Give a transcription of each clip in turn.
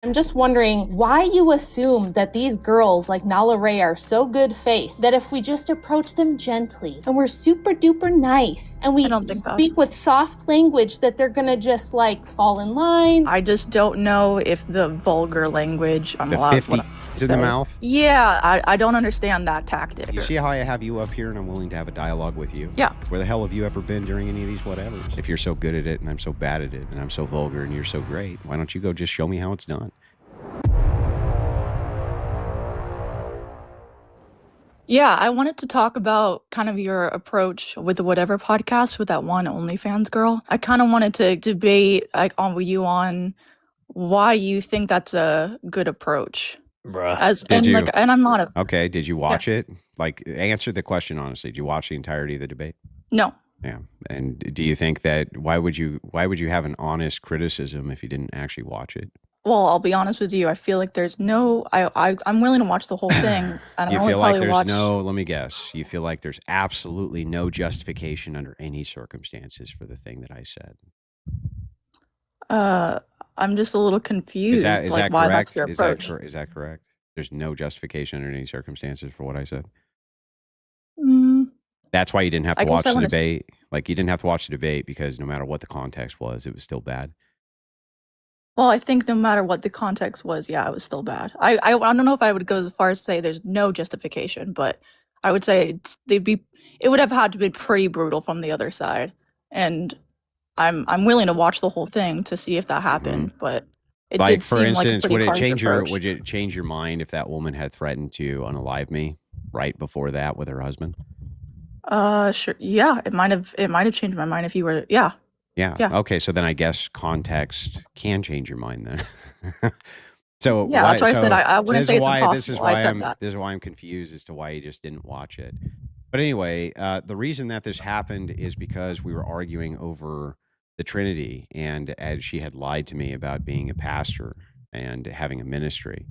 I'm just wondering why you assume that these girls like Nala Ray are so good faith that if we just approach them gently and we're super duper nice and we speak with soft language that they're gonna just like fall in line. I just don't know if the vulgar language I'm The allowed 50 what to the mouth? Yeah, I don't understand that tactic. You see how I have you up here and I'm willing to have a dialogue with you? Yeah. Where the hell have you ever been during any of these whatevers? If you're so good at it and I'm so bad at it and I'm so vulgar and you're so great, why don't you go just show me how it's done? Yeah, I wanted to talk about kind of your approach with the Whatever podcast with that one OnlyFans girl. I kind of wanted to debate with you on why you think that's a good approach. Bruh. And I'm not a Okay, did you watch it? Like, answer the question honestly. Did you watch the entirety of the debate? No. Yeah. And do you think that why would you have an honest criticism if you didn't actually watch it? Well, I'll be honest with you. I feel like there's no. I'm willing to watch the whole thing. And You feel like there's no. Let me guess. You feel like there's absolutely no justification under any circumstances for the thing that I said. I'm just a little confused. Is that why correct? That's your approach. Is that correct? There's no justification under any circumstances for what I said. That's why you didn't have to watch the debate. Like, you didn't have to watch the debate because no matter what the context was, it was still bad. Well, I think no matter what the context was, yeah, it was still bad. I don't know if I would go as far as say there's no justification, but I would say it would have had to be pretty brutal from the other side. And I'm willing to watch the whole thing to see if that happened, but it did seem like a pretty harsh approach. Would it change your mind if that woman had threatened to unalive me right before that with her husband? Sure. Yeah, it might have changed my mind if you were. Yeah. Okay, so then I guess context can change your mind then. So yeah, that's why I said I wouldn't say it's impossible. This is why I'm confused as to why you just didn't watch it. But anyway, the reason that this happened is because we were arguing over the Trinity, and as she had lied to me about being a pastor and having a ministry,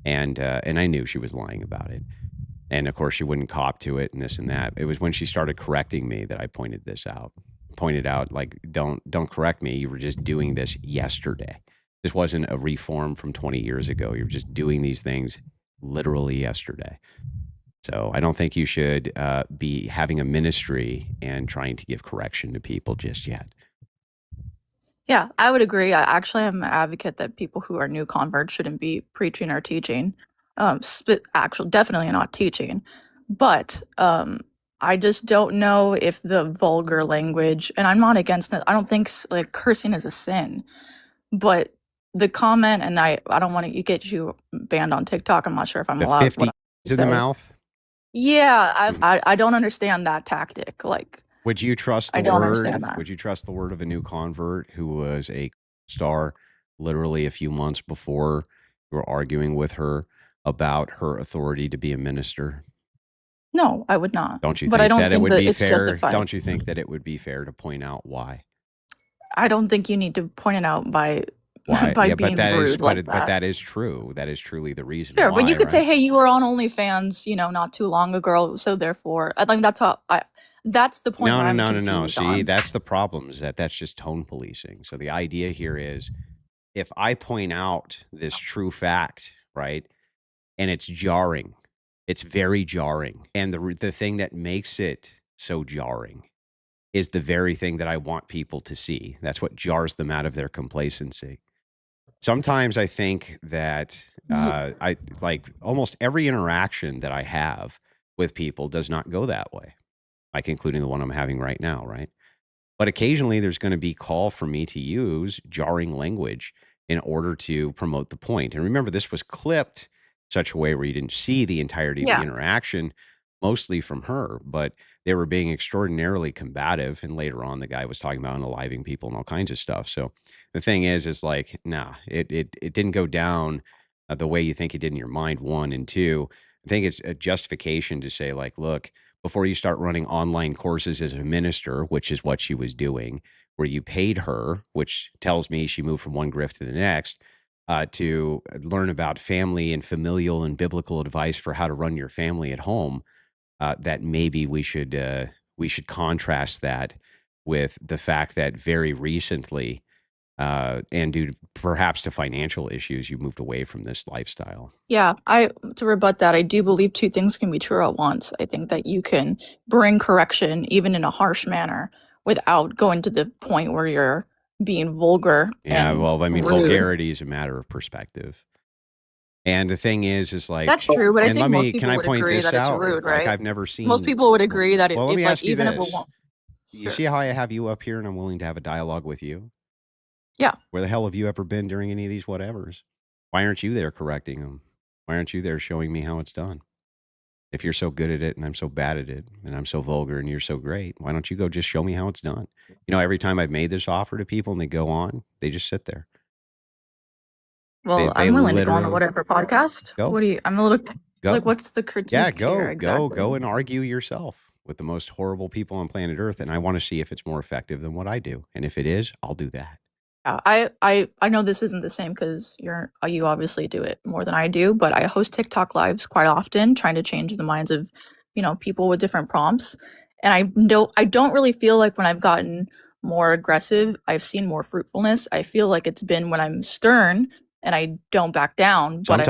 and I knew she was lying about it. And of course, she wouldn't cop to it and this and that. It was when she started correcting me that I pointed out, like, don't correct me. You were just doing this yesterday. This wasn't a reform from 20 years ago. You're just doing these things literally yesterday. So I don't think you should be having a ministry and trying to give correction to people just yet. Yeah, I would agree. I actually am an advocate that people who are new converts shouldn't be preaching or teaching. Definitely not teaching. But I just don't know if the vulgar language, and I'm not against it. I don't think like cursing is a sin, but the comment, and I don't want to get you banned on TikTok. I'm not sure if I'm allowed. 50 to the mouth. Yeah, I don't understand that tactic. Like, would you trust the word? Would you trust the word of a new convert who was a star literally a few months before you were arguing with her about her authority to be a minister? No, I would not. Don't you think that it would be fair? Don't you think that it would be fair to point out why? I don't think you need to point it out by why? Being rude like that. But that is true. That is truly the reason. Sure, but you could say, "Hey, you were on OnlyFans, not too long ago, so therefore," I think that's how that's the point. No. See, that's the problem. Is that's just tone policing. So the idea here is, if I point out this true fact, right, and it's jarring, it's very jarring, and the thing that makes it so jarring is the very thing that I want people to see. That's what jars them out of their complacency. Sometimes I think that I like almost every interaction that I have with people does not go that way, like including the one I'm having right now, right? But occasionally there's going to be call for me to use jarring language in order to promote the point. And remember, this was clipped such a way where you didn't see the entirety of the interaction, mostly from her, but they were being extraordinarily combative. And later on, the guy was talking about unaliving people and all kinds of stuff. So the thing is like, nah, it didn't go down the way you think it did in your mind, one. And two, I think it's a justification to say, like, look, before you start running online courses as a minister, which is what she was doing, where you paid her, which tells me she moved from one grift to the next, to learn about family and familial and biblical advice for how to run your family at home, that maybe we should contrast that with the fact that very recently And due perhaps to financial issues, you moved away from this lifestyle. Yeah, to rebut that, I do believe two things can be true at once. I think that you can bring correction even in a harsh manner without going to the point where you're being vulgar. Yeah, and well, I mean, rude. vulgarity is a matter of perspective. And the thing is like, That's true, but I and think most can people I would point agree this that it's out? rude, Like, right? I've never seen. Most people would agree that Well, let me if like ask you even if this. it won't. You Sure. see how I have you up here and I'm willing to have a dialogue with you? Yeah. Where the hell have you ever been during any of these whatevers? Why aren't you there correcting them? Why aren't you there showing me how it's done? If you're so good at it and I'm so bad at it and I'm so vulgar and you're so great, why don't you go just show me how it's done? You know, every time I've made this offer to people and they go on, they just sit there. Well, They I'm willing to go on a literally whatever podcast. go. What do you? I'm a little Go. like, what's the critique Yeah, here exactly? go and argue yourself with the most horrible people on planet Earth, and I want to see if it's more effective than what I do. And if it is, I'll do that. I know this isn't the same because you obviously do it more than I do, but I host TikTok lives quite often, trying to change the minds of people with different prompts. And I don't really feel like when I've gotten more aggressive, I've seen more fruitfulness. I feel like it's been when I'm stern and I don't back down, but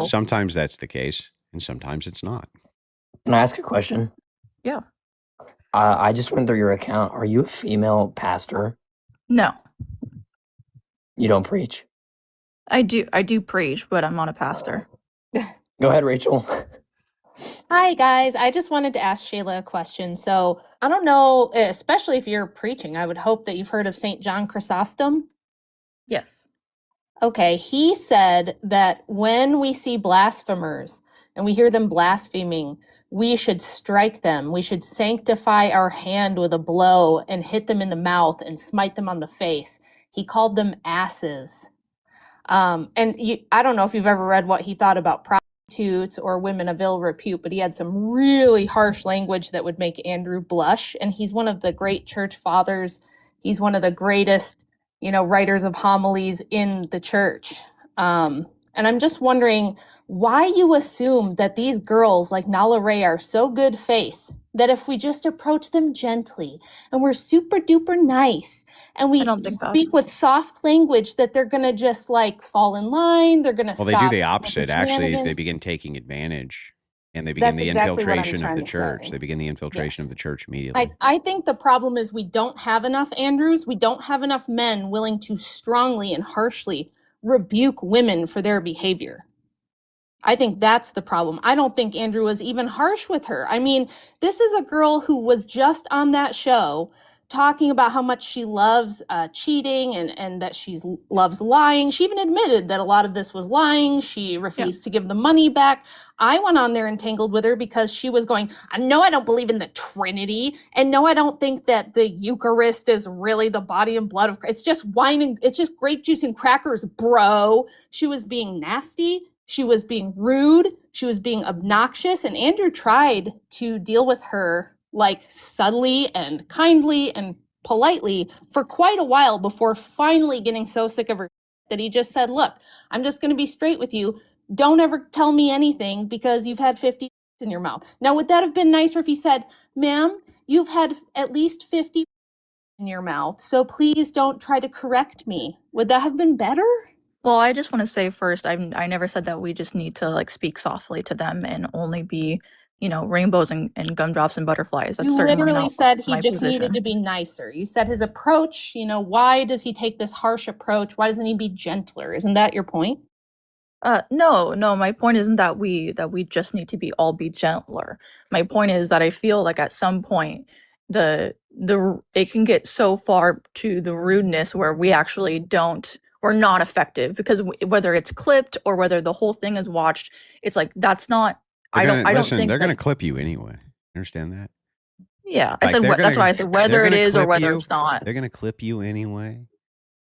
sometimes that's the case, and sometimes it's not. Can I ask a question? Yeah. I just went through your account. Are you a female pastor? No. You don't preach? I do preach, but I'm not a pastor. Go ahead, Rachel. Hi, guys. I just wanted to ask Shayla a question. So I don't know, especially if you're preaching, I would hope that you've heard of St. John Chrysostom. Yes. Okay, he said that when we see blasphemers and we hear them blaspheming, we should strike them. We should sanctify our hand with a blow and hit them in the mouth and smite them on the face. He called them asses. I don't know if you've ever read what he thought about prostitutes or women of ill repute, but he had some really harsh language that would make Andrew blush. And he's one of the great church fathers. He's one of the greatest, writers of homilies in the church. And I'm just wondering why you assume that these girls like Nala Ray are so good faith that if we just approach them gently and we're super duper nice and we speak with soft language that they're going to just like fall in line. They're going to stop. Well, they do the opposite. Actually, they begin taking advantage and they begin the infiltration of the church. They begin the infiltration of the church immediately. I think the problem is we don't have enough Andrews. We don't have enough men willing to strongly and harshly rebuke women for their behavior. I think that's the problem. I don't think Andrew was even harsh with her. I mean, this is a girl who was just on that show talking about how much she loves cheating and that she loves lying. She even admitted that a lot of this was lying. She refused to give the money back. I went on there and tangled with her because she was going, no, I don't believe in the Trinity. And no, I don't think that the Eucharist is really the body and blood of Christ. It's just wine and it's just grape juice and crackers, bro. She was being nasty. She was being rude. She was being obnoxious. And Andrew tried to deal with her like subtly and kindly and politely for quite a while before finally getting so sick of her that he just said, look, I'm just going to be straight with you. Don't ever tell me anything because you've had 50 in your mouth. Now, would that have been nicer if he said, ma'am, you've had at least 50 in your mouth, so please don't try to correct me? Would that have been better? Well, I just want to say first, I never said that we just need to like speak softly to them and only be, rainbows and gumdrops and butterflies. That's you literally said he just position. needed to be nicer. You said his approach, why does he take this harsh approach? Why doesn't he be gentler? Isn't that your point? No, my point isn't that we just need to all be gentler. My point is that I feel like at some point it can get so far to the rudeness where we actually we're not effective because whether it's clipped or whether the whole thing is watched, it's like that's not. I don't think they're going to clip you anyway. Understand that? Yeah, I said that's why I said whether it is or whether it's not. They're going to clip you anyway,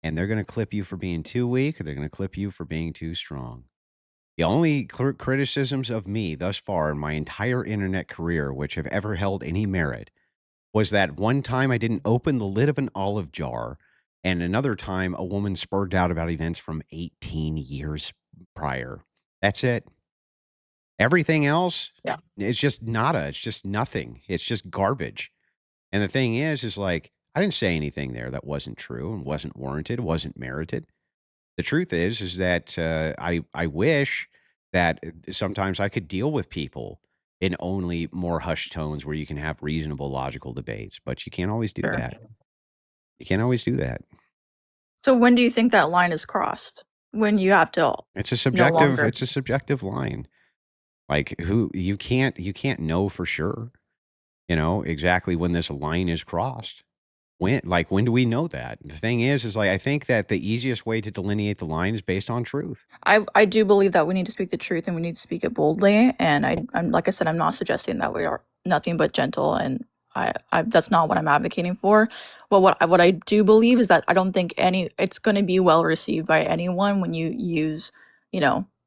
and they're going to clip you for being too weak, or they're going to clip you for being too strong. The only criticisms of me thus far in my entire internet career, which have ever held any merit, was that one time I didn't open the lid of an olive jar, and another time a woman spurred out about events from 18 years prior. That's it. Everything else, it's just nada. It's just nothing. It's just garbage. And the thing is like, I didn't say anything there that wasn't true and wasn't warranted, wasn't merited. The truth is that I wish that sometimes I could deal with people in only more hushed tones where you can have reasonable, logical debates, but you can't always do Sure. that. You can't always do that. So when do you think that line is crossed? When you have to It's a no subjective. longer? It's a subjective line. Like you can't know for sure. You know exactly when this line is crossed. When do we know that? The thing is like I think that the easiest way to delineate the line is based on truth. I do believe that we need to speak the truth and we need to speak it boldly. And I'm like I said, I'm not suggesting that we are nothing but gentle, and I that's not what I'm advocating for. But what I do believe is that I don't think it's going to be well received by anyone when you use,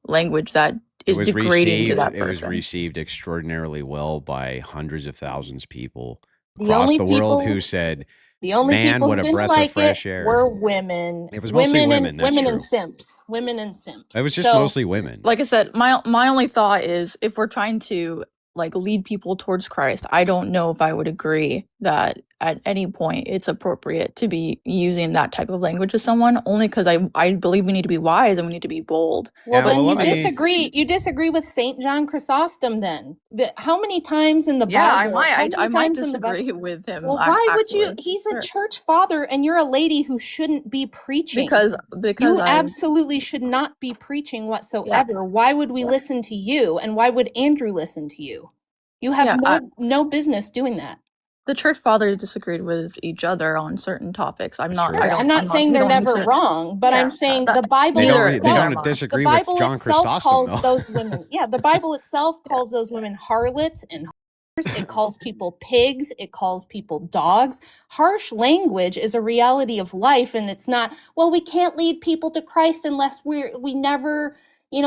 language that is degrading to that person. It was received extraordinarily well by hundreds of thousands of people The across only the world people- who said, The only "Man, people what who a didn't breath like of fresh it air." were women. It was mostly women, that's women true. and simps. Women and simps. It was just mostly women. Like I said, my only thought is if we're trying to lead people towards Christ, I don't know if I would agree that at any point it's appropriate to be using that type of language to someone, only because I believe we need to be wise and we need to be bold. Well, Yeah, then well, you disagree. You disagree with Saint John Chrysostom. Then how many times in the Bible? I might disagree with him. Well, why would you? Actually. He's a Sure. church father, and you're a lady who shouldn't be preaching. because You I absolutely should not be preaching whatsoever. Why would we listen to you? And why would Andrew listen to you? You have no business doing that. the church fathers disagreed with each other on certain topics. I'm not. true. I'm not saying they're never wrong, but I'm saying the Bible. They Neither- don't disagree the with Bible John itself Chrysostom, calls though. those women. Yeah, the Bible itself calls those women harlots and whores. It calls people pigs. It calls people dogs. Harsh language is a reality of life, and it's not. Well, we can't lead people to Christ unless we never.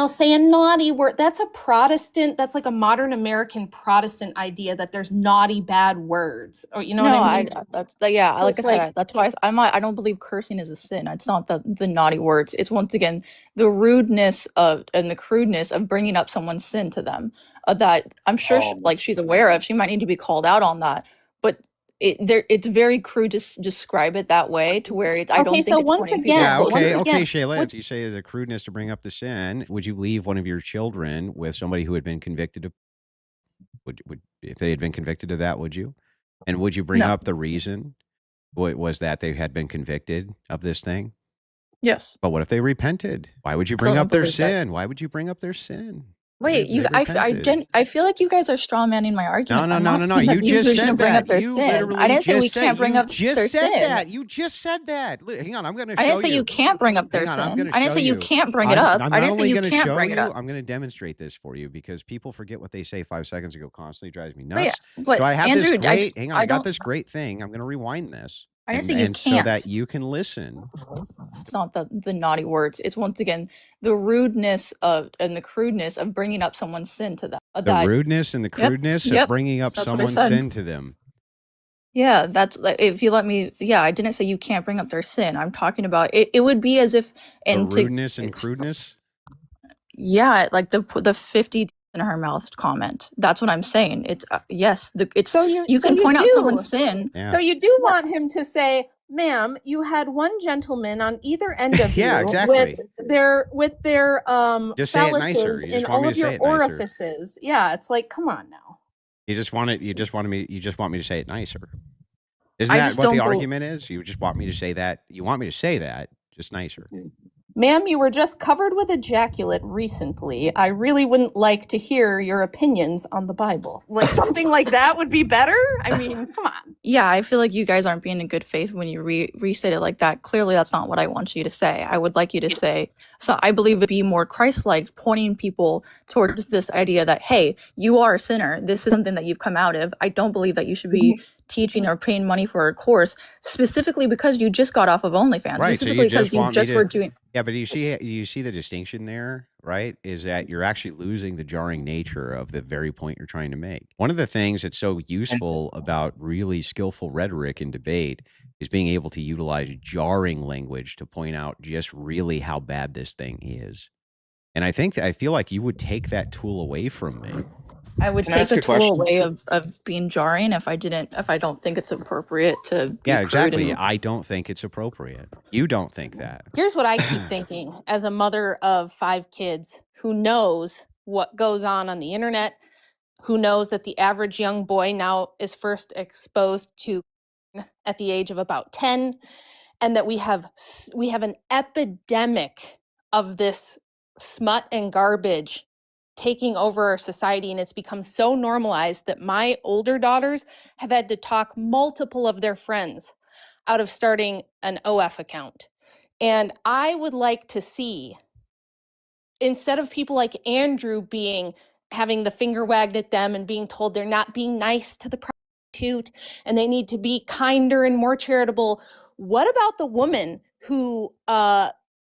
Say a naughty word. That's a Protestant, that's like a modern American Protestant idea that there's naughty bad words. Or what I mean? Like I said, that's why I don't believe cursing is a sin. It's not the naughty words. It's once again the rudeness and the crudeness of bringing up someone's sin to them. That I'm sure she's aware of. She might need to be called out on that. But it's very crude to describe it that way, to where I don't think it's once pointing again, people okay, closer. okay, Shayla. If you say it's a crudeness to bring up the sin, would you leave one of your children with somebody who had been convicted of? Would if they had been convicted of that? Would you? And would you bring No. up the reason? What was that they had been convicted of this thing? Yes. But what if they repented? Why would you bring up their sin? Why would you bring up their sin? Wait, I feel like you guys are strawmanning my argument. No. You just said that. You literally I didn't say we can't bring up their sin. You just said that. Hang on, I'm going to show you. I didn't say you can't bring up their sin. I didn't say you can't bring it up. I didn't say you can't bring it up. I'm going to demonstrate this for you because people forget what they say 5 seconds ago. Constantly drives me nuts. Yes, but so I have Andrew, this great. Hang on, I got this great thing. I'm going to rewind this. I didn't say you can't. So that you can listen. It's not the naughty words. It's once again the rudeness and the crudeness of bringing up someone's sin to them. The rudeness and the crudeness of bringing up someone's sin to them. Yeah, that's if you let me. Yeah, I didn't say you can't bring up their sin. I'm talking about it. It would be as if the rudeness and crudeness. Yeah, like the 50 in her mouth comment. That's what I'm saying. It's yes. You can point out someone's sin. Yeah. So you do want him to say, "Ma'am, you had one gentleman on either end of you, exactly. with their just say it nicer. in all of your orifices." Yeah, it's like, come on now. You just want me to say it nicer. Isn't that what the argument is? You just want me to say that. You want me to say that just nicer. Ma'am, you were just covered with ejaculate recently. I really wouldn't like to hear your opinions on the Bible. Like something like that would be better? I mean, come on. Yeah, I feel like you guys aren't being in good faith when you restate it like that. Clearly, that's not what I want you to say. I would like you to say, so I believe it'd be more Christ-like, pointing people towards this idea that, hey, you are a sinner. This is something that you've come out of. I don't believe that you should be teaching or paying money for a course specifically because you just got off of OnlyFans. Right, specifically because you just were doing. Yeah, but you see the distinction there, right? Is that you're actually losing the jarring nature of the very point you're trying to make. One of the things that's so useful about really skillful rhetoric in debate is being able to utilize jarring language to point out just really how bad this thing is. And I feel like you would take that tool away from me I would Can I take ask a a tool question? away of being jarring if I don't think it's appropriate to be Yeah, crude exactly. and I don't think it's appropriate. You don't think that. Here's what I keep thinking as a mother of 5 kids who knows what goes on the internet, who knows that the average young boy now is first exposed to at the age of about 10, and that we have an epidemic of this smut and garbage taking over our society, and it's become so normalized that my older daughters have had to talk multiple of their friends out of starting an OF account. And I would like to see, instead of people like Andrew having the finger wagged at them and being told they're not being nice to the prostitute and they need to be kinder and more charitable, what about the woman who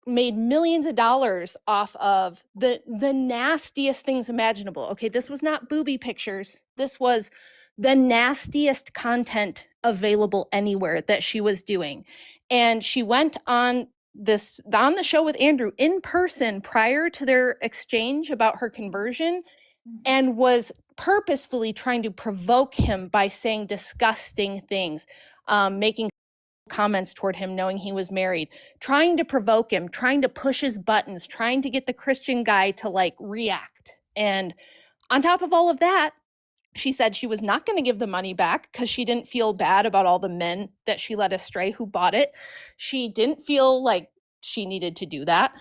made millions of dollars off of the nastiest things imaginable? Okay, this was not booby pictures. This was the nastiest content available anywhere that she was doing. And she went on the show with Andrew in person prior to their exchange about her conversion, and was purposefully trying to provoke him by saying disgusting things, making comments toward him knowing he was married, trying to provoke him, trying to push his buttons, trying to get the Christian guy to like react. And on top of all of that, she said she was not going to give the money back because she didn't feel bad about all the men that she led astray who bought it. She didn't feel like she needed to do that.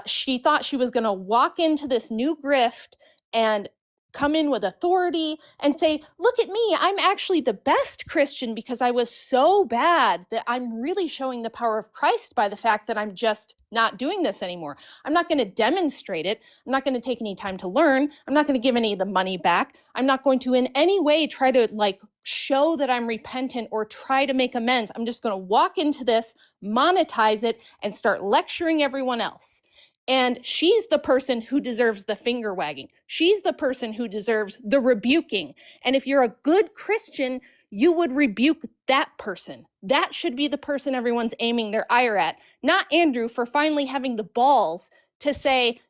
She thought she was going to walk into this new grift and come in with authority and say, look at me, I'm actually the best Christian because I was so bad that I'm really showing the power of Christ by the fact that I'm just not doing this anymore. I'm not going to demonstrate it. I'm not going to take any time to learn. I'm not going to give any of the money back. I'm not going to in any way try to like show that I'm repentant or try to make amends. I'm just going to walk into this, monetize it, and start lecturing everyone else. And she's the person who deserves the finger wagging. She's the person who deserves the rebuking. And if you're a good Christian, you would rebuke that person. That should be the person everyone's aiming their ire at, not Andrew for finally having the balls to say,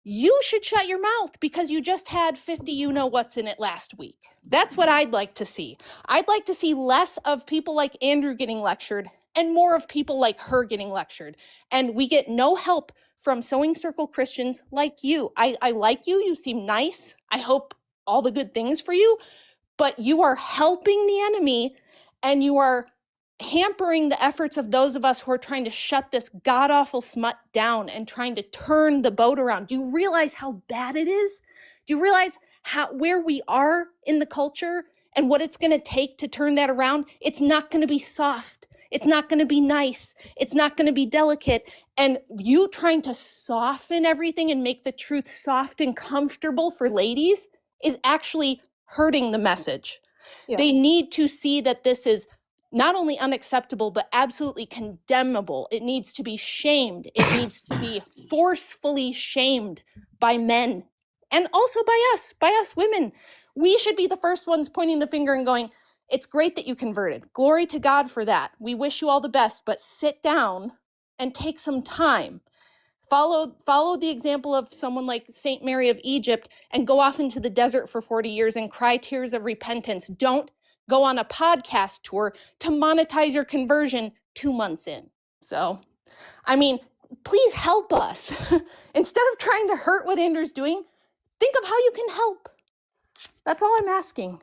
you should shut your mouth because you just had 50 you-know-what's in it last week. That's what I'd like to see. I'd like to see less of people like Andrew getting lectured and more of people like her getting lectured. And we get no help from Sewing Circle Christians like you. I like you. You seem nice. I hope all the good things for you. But you are helping the enemy and you are hampering the efforts of those of us who are trying to shut this god-awful smut down and trying to turn the boat around. Do you realize how bad it is? Do you realize where we are in the culture and what it's going to take to turn that around? It's not going to be soft. It's not going to be nice. It's not going to be delicate. And you trying to soften everything and make the truth soft and comfortable for ladies is actually hurting the message. Yeah. They need to see that this is not only unacceptable, but absolutely condemnable. It needs to be shamed. It needs to be forcefully shamed by men and also by us women. We should be the first ones pointing the finger and going, it's great that you converted. Glory to God for that. We wish you all the best, but sit down and take some time. Follow the example of someone like Saint Mary of Egypt and go off into the desert for 40 years and cry tears of repentance. Don't go on a podcast tour to monetize your conversion 2 months in. So, I mean, please help us. Instead of trying to hurt what Andrew's doing, think of how you can help. That's all I'm asking.